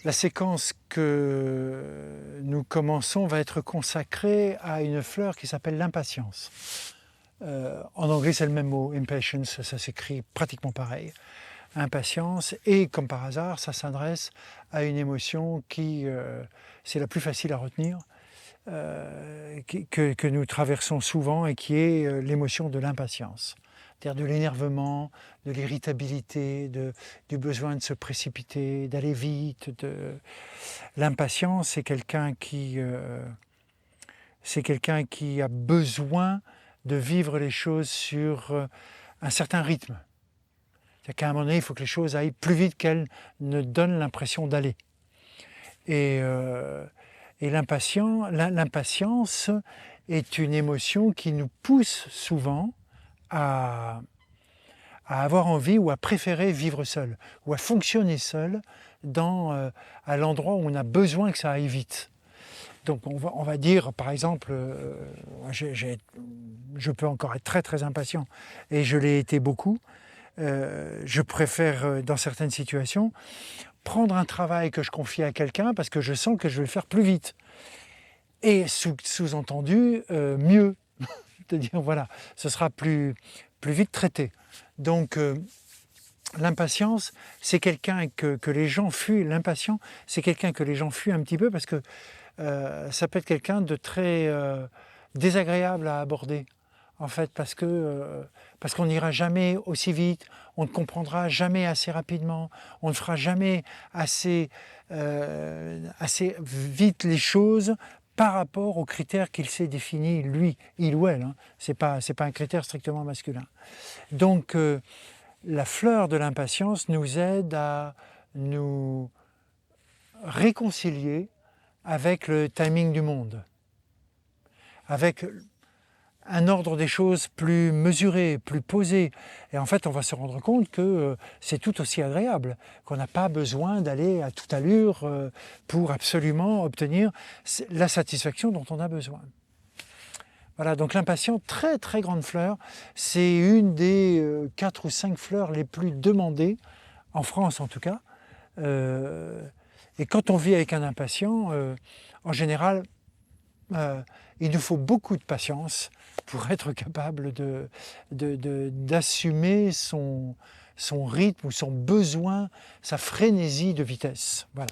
La séquence que nous commençons va être consacrée à une fleur qui s'appelle l'impatience. En anglais, c'est le même mot, impatience, ça s'écrit pratiquement pareil. Impatience, et comme par hasard, ça s'adresse à une émotion qui, c'est la plus facile à retenir, que nous traversons souvent et qui est l'émotion de l'impatience. C'est-à-dire de l'énervement, de l'irritabilité, du besoin de se précipiter, d'aller vite. L'impatience, c'est quelqu'un qui a besoin de vivre les choses sur un certain rythme. C'est-à-dire qu'à un moment donné, il faut que les choses aillent plus vite qu'elles ne donnent l'impression d'aller. Et l'impatience est une émotion qui nous pousse souvent à avoir envie ou à préférer vivre seul, ou à fonctionner seul à l'endroit où on a besoin que ça aille vite. Donc on va dire, par exemple, je peux encore être très très impatient, et je l'ai été beaucoup. Je préfère, dans certaines situations, prendre un travail que je confie à quelqu'un parce que je sens que je vais le faire plus vite. Et sous-entendu, mieux. C'est-à-dire, voilà, ce sera plus vite traité. Donc, l'impatience, c'est quelqu'un que les gens fuient. L'impatient, c'est quelqu'un que les gens fuient un petit peu parce que ça peut être quelqu'un de très désagréable à aborder. En fait, parce qu'on n'ira jamais aussi vite, on ne comprendra jamais assez rapidement, on ne fera jamais assez vite les choses par rapport aux critères qu'il s'est définis, lui, il ou elle. Hein. C'est pas un critère strictement masculin. Donc, la fleur de l'impatience nous aide à nous réconcilier avec le timing du monde, avec un ordre des choses plus mesuré, plus posé. Et en fait, on va se rendre compte que c'est tout aussi agréable, qu'on n'a pas besoin d'aller à toute allure pour absolument obtenir la satisfaction dont on a besoin. Voilà, donc l'impatience, très très grande fleur, c'est une des 4 ou 5 fleurs les plus demandées, en France en tout cas. Et quand on vit avec un impatient, en général, il nous faut beaucoup de patience pour être capable d'assumer son rythme ou son besoin, sa frénésie de vitesse. Voilà.